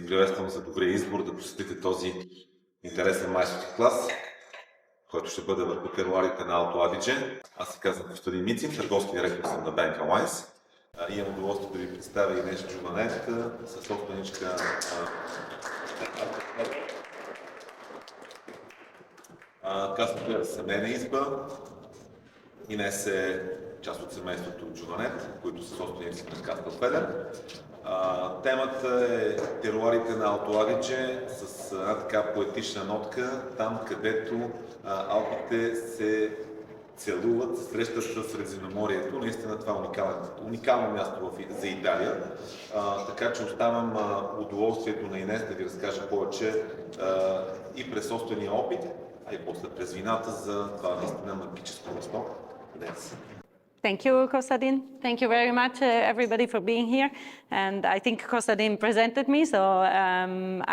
приветствам за добрия избор да посетите този интересен майстор-клас, който ще бъде върху теруарите на Алто Адидже. Аз се казвам Костадин Мицин, търговски директор съм на Bank Alliance. Имам удоволствие да ви представя Инес Giovanett, съсобственичка Castelfeder семейна изба. Инес е част от семейството Джованет, които са собственици на Castelfeder. Темата е теруарите на Алто Адидже с една така поетична нотка, там където Алпите се целуват, се срещат с Средиземноморието. Наистина това е уникално място за Италия. Така че оставям удоволствието на Инес да ви разкаже повече и през собствения опит, а и после през вината за това наистина магическо место днес. Thank you, Kostadin. Thank you very much, everybody, for being here. And I think Kostadin presented me, so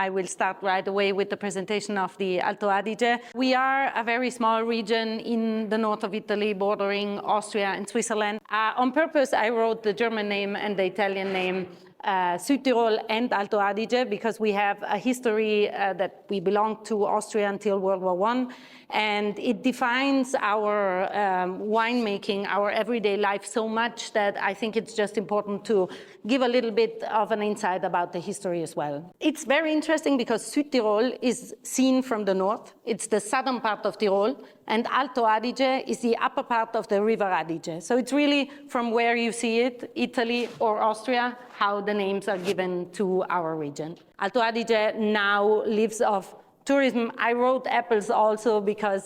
I will start right away with the presentation of the Alto Adige. We are a very small region in the north of Italy, bordering Austria and Switzerland. On purpose, I wrote the German name and the Italian name Südtirol and Alto Adige because we have a history that we belong to Austria until World War I, and it defines our winemaking, our everyday life so much that I think it's just important to give a little bit of an insight about the history as well. It's very interesting because Südtirol is seen from the north. It's the southern part of Tyrol, and Alto Adige is the upper part of the River Adige. So it's really from where you see it, Italy or Austria, how the names are given to our region. Alto Adige now lives off tourism. I wrote apples also because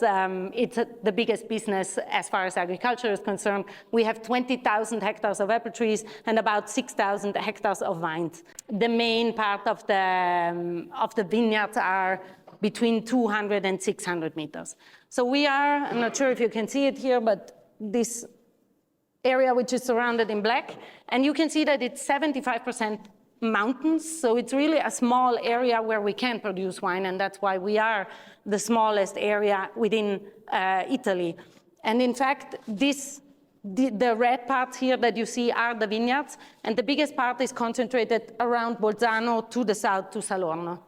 it's the biggest business as far as agriculture is concerned. We have 20,000 hectares of apple trees and about 6,000 hectares of vines. The main part of the vineyards are between 200 and 600 meters. So we are, I'm not sure if you can see it here, but this area which is surrounded in black, and you can see that it's 75% mountains, so it's really a small area where we can produce wine, and that's why we are the smallest area within Italy. And in fact, the red parts here that you see are the vineyards, and the biggest part is concentrated around Bolzano to the south to Salorno.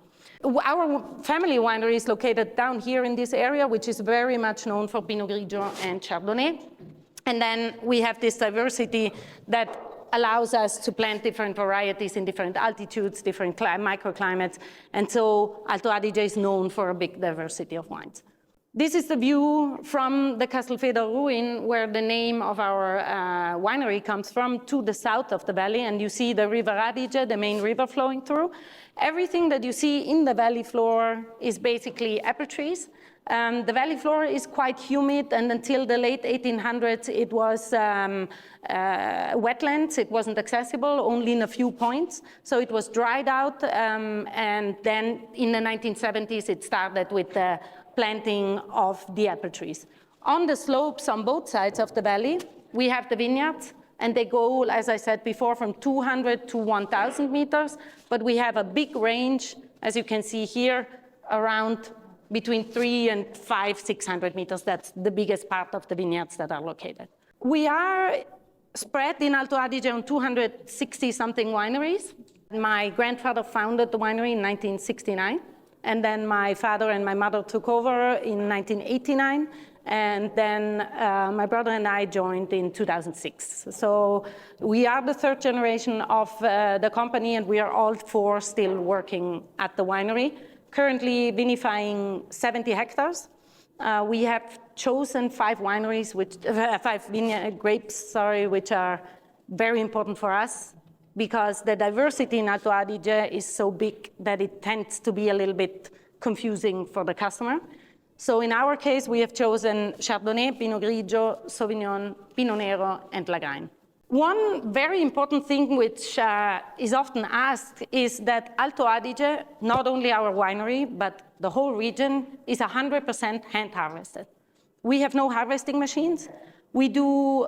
Our family winery is located down here in this area, which is very much known for Pinot Grigio and Chardonnay. And then we have this diversity that allows us to plant different varieties in different altitudes, different microclimates. And so Alto Adige is known for a big diversity of wines. This is the view from the Castelfeder ruin, where the name of our winery comes from, to the south of the valley. And you see the River Adige, the main river flowing through. Everything that you see in the valley floor is basically apple trees. The valley floor is quite humid, and until the late 1800s, it was wetlands. It wasn't accessible, only in a few points. So it was dried out, and then in the 1970s, it started with the planting of the apple trees. On the slopes on both sides of the valley, we have the vineyards, and they go, as I said before, from 200 to 1,000 meters. But we have a big range, as you can see here, around between 300 and 600 meters. That's the biggest part of the vineyards that are located. We are spread in Alto Adige on 260-something wineries. My grandfather founded the winery in 1969, and then my father and my mother took over in 1989, and then my brother and I joined in 2006. So we are the third generation of the company, and we are all four still working at the winery. Currently vinifying 70 hectares. We have chosen five grapes, which are very important for us because the diversity in Alto Adige is so big that it tends to be a little bit confusing for the customer. So in our case, we have chosen Chardonnay, Pinot Grigio, Sauvignon, Pinot Nero, and Lagrein. One very important thing which is often asked is that Alto Adige, not only our winery, but the whole region, is 100% hand harvested. We have no harvesting machines. We do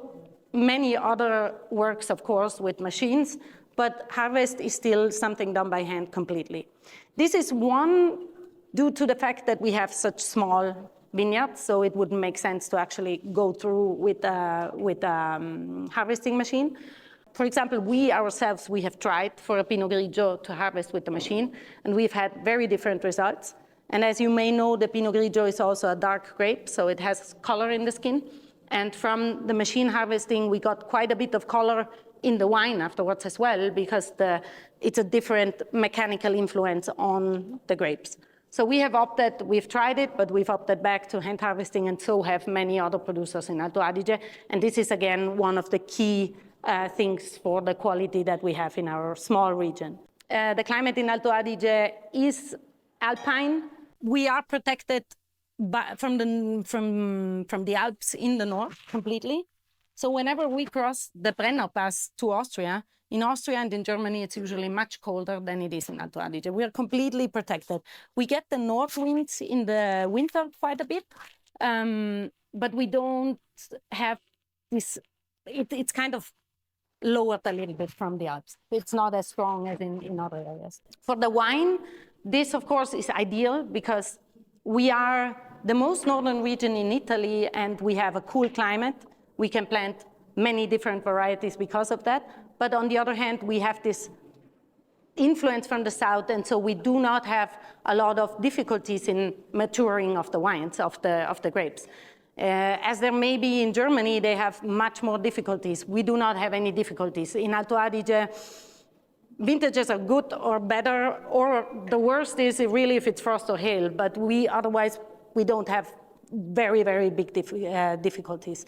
many other works, of course, with machines, but harvest is still something done by hand completely. This is one due to the fact that we have such small vineyards, so it wouldn't make sense to actually go through with a harvesting machine. For example, we ourselves, we have tried for a Pinot Grigio to harvest with the machine, and we've had very different results. And as you may know, the Pinot Grigio is also a dark grape, so it has color in the skin. And from the machine harvesting, we got quite a bit of color in the wine afterwards as well, because it's a different mechanical influence on the grapes. So we've tried it, but we've opted back to hand harvesting, and so have many other producers in Alto Adige. And this is, again, one of the key things for the quality that we have in our small region. The climate in Alto Adige is alpine. We are protected from the Alps in the north completely. So whenever we cross the Brenner Pass to Austria, in Austria and in Germany, it's usually much colder than it is in Alto Adige. We are completely protected. We get the north winds in the winter quite a bit, but we don't have this, it's kind of lowered a little bit from the Alps. It's not as strong as in other areas. For the wine, this of course is ideal because we are the most northern region in Italy and we have a cool climate. We can plant many different varieties because of that. But on the other hand, we have this influence from the south, and so we do not have a lot of difficulties in maturing of the wines, of the grapes. As there may be in Germany, they have much more difficulties. We do not have any difficulties. In Alto Adige, vintages are good or better, or the worst is really if it's frost or hail, but otherwise we don't have very, very big difficulties.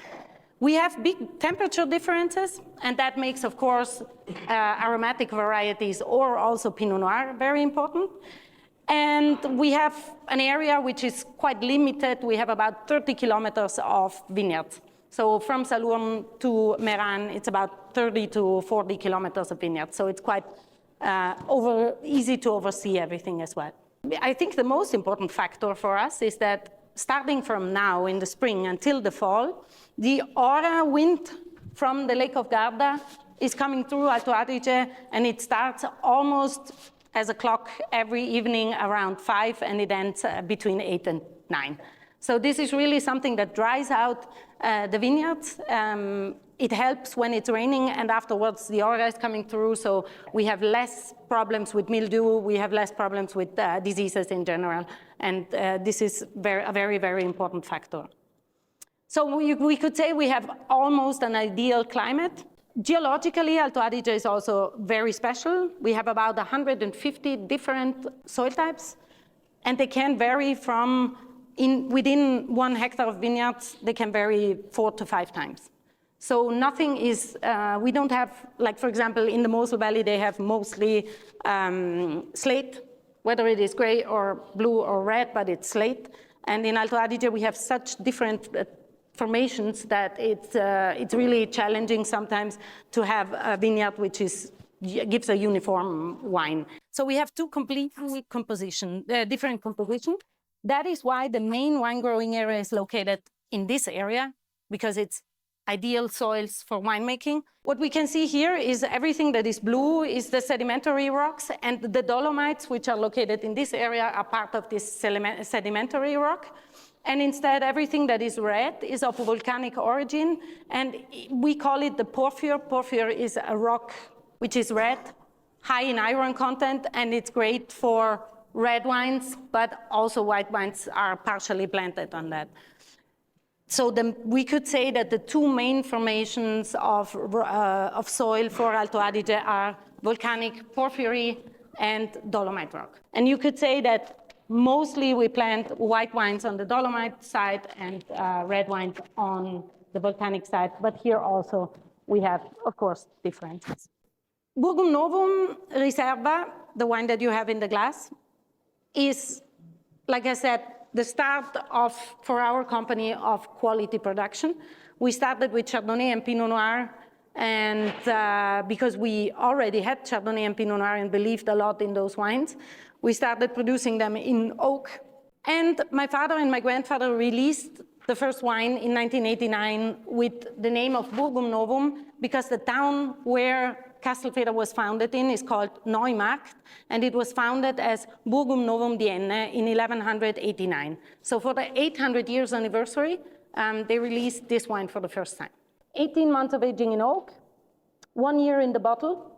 We have big temperature differences, and that makes, of course, aromatic varieties or also Pinot Noir very important. And we have an area which is quite limited. We have about 30 kilometers of vineyards. So from Salurn to Meran, it's about 30 to 40 kilometers of vineyards. So it's quite easy to oversee everything as well. I think the most important factor for us is that starting from now in the spring until the fall, the Aura wind from the Lake of Garda is coming through Alto Adige, and it starts almost as a clock every evening around 5, and it ends between 8 and 9. So this is really something that dries out the vineyards. It helps when it's raining, and afterwards the Aura is coming through, so we have less problems with mildew, we have less problems with diseases in general, and this is a very, very important factor. So we could say we have almost an ideal climate. Geologically, Alto Adige is also very special. We have about 150 different soil types, and they can vary from, within 1 hectare of vineyards, they can vary 4 to 5 times. So nothing is, we don't have, like for example, in the Mosel Valley, they have mostly slate, whether it is gray or blue or red, but it's slate. And in Alto Adige, we have such different formations that it's really challenging sometimes to have a vineyard which gives a uniform wine. So we have two completely different compositions. That is why the main wine growing area is located in this area, because it's ideal soils for winemaking. What we can see here is everything that is blue is the sedimentary rocks, and the dolomites, which are located in this area, are part of this sedimentary rock. And instead, everything that is red is of volcanic origin, and we call it the porphyr. Porphyr is a rock which is red, high in iron content, and it's great for red wines, but also white wines are partially planted on that. So we could say that the two main formations of soil for Alto Adige are volcanic porphyry and dolomite rock. And you could say that mostly we plant white wines on the dolomite side and red wines on the volcanic side, but here also we have, of course, differences. Burgum Novum Riserva, the wine that you have in the glass, is, like I said, the start for our company of quality production. We started with Chardonnay and Pinot Noir, and because we already had Chardonnay and Pinot Noir and believed a lot in those wines, we started producing them in oak. And my father and my grandfather released the first wine in 1989 with the name of Burgum Novum, because the town where Castelfeder was founded in is called Neumarkt, and it was founded as Burgum Novum Dienne in 1189. So for the 800 years anniversary, they released this wine for the first time. 18 months of aging in oak, 1 year in the bottle.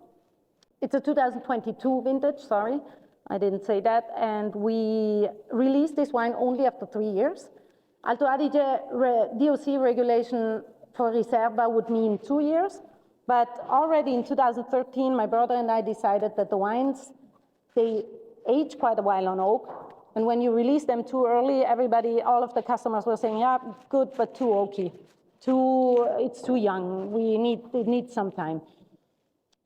It's a 2022 vintage, sorry, I didn't say that. And we released this wine only after 3 years. Alto Adidje DOC regulation for Reserva would mean 2 years. But already in 2013, my brother and I decided that the wines, they age quite a while on oak. And when you release them too early, everybody, all of the customers were saying, yeah, good, but too oaky. It's too young. It needs some time.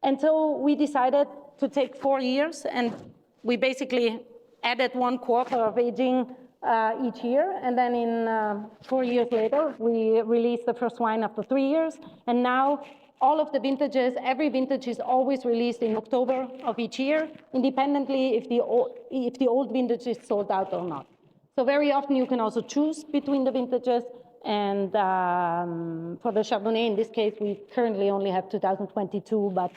And so we decided to take 4 years, and we basically added 1 quarter of aging each year. And then in 4 years later, we released the first wine after 3 years. And now all of the vintages, every vintage is always released in October of each year, independently if the old vintage is sold out or not. So very often you can also choose between the vintages. And for the Chardonnay, in this case, we currently only have 2022, but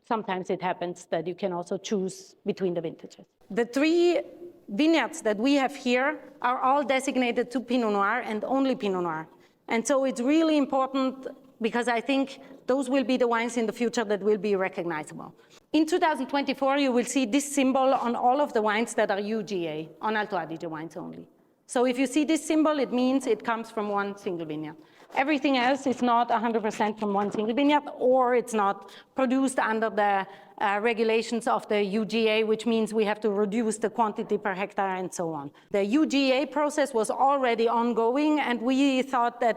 sometimes it happens that you can also choose between the vintages. The 3 vineyards that we have here are all designated to Pinot Noir and only Pinot Noir. And so it's really important because I think those will be the wines in the future that will be recognizable. In 2024, you will see this symbol on all of the wines that are UGA, on Alto Adige wines only. So if you see this symbol, it means it comes from 1 single vineyard. Everything else is not 100% from 1 single vineyard, or it's not produced under the regulations of the UGA, which means we have to reduce the quantity per hectare and so on. The UGA process was already ongoing, and we thought that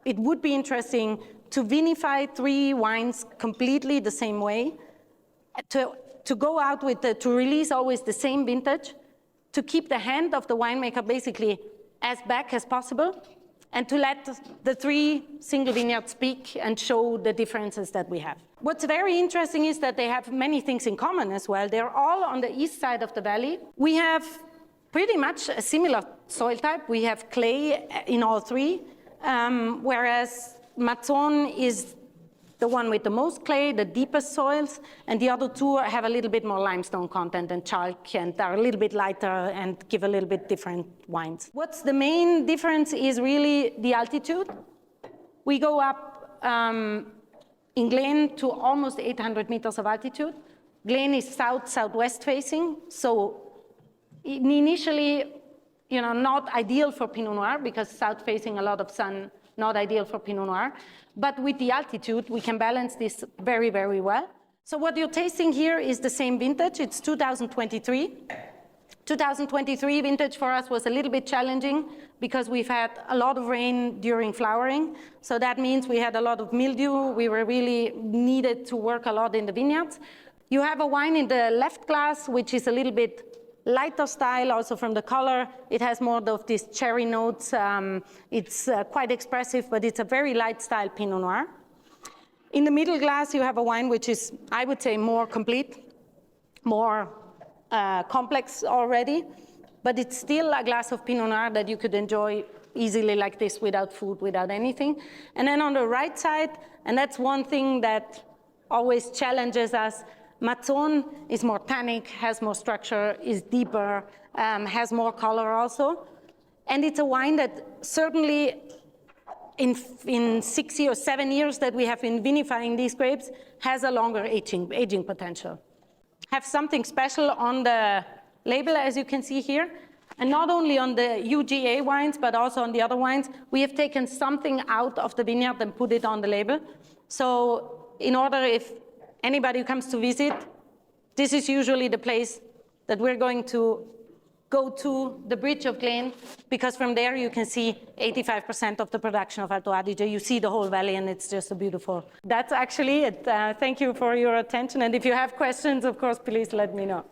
it would be interesting to vinify 3 wines completely the same way, to go out with to release always the same vintage, to keep the hand of the winemaker basically as back as possible, and to let the 3 single vineyards speak and show the differences that we have. What's very interesting is that they have many things in common as well. They're all on the east side of the valley. We have pretty much a similar soil type. We have clay in all 3. Whereas Mazzon is the one with the most clay, the deepest soils, and the other 2 have a little bit more limestone content and chalk, and are a little bit lighter and give a little bit different wines. What's the main difference is really the altitude. We go up in Glen to almost 800 meters of altitude. Glen is south-southwest facing, so initially, not ideal for Pinot Noir because south facing, a lot of sun, not ideal for Pinot Noir. But with the altitude, we can balance this very, very well. So what you're tasting here is the same vintage. It's 2023. 2023 vintage for us was a little bit challenging because we've had a lot of rain during flowering. So that means we had a lot of mildew. We were really needed to work a lot in the vineyards. You have a wine in the left glass, which is a little bit lighter style, also from the color. It has more of these cherry notes. It's quite expressive, but it's a very light style Pinot Noir. In the middle glass, you have a wine which is, I would say, more complete, more complex already, but it's still a glass of Pinot Noir that you could enjoy easily like this without food, without anything. And then on the right side, and that's one thing that always challenges us, Mazzon is more tannic, has more structure, is deeper, has more color also. And it's a wine that certainly in 6 or 7 years that we have been vinifying these grapes has a longer aging potential. Have something special on the label, as you can see here. And not only on the UGA wines, but also on the other wines, we have taken something out of the vineyard and put it on the label. So in order, if anybody who comes to visit, this is usually the place that we're going to go to, the Bridge of Glen, because from there you can see 85% of the production of Alto Adige. You see the whole valley, and it's just a beautiful. That's actually it. Thank you for your attention. And if you have questions, of course, please let me know.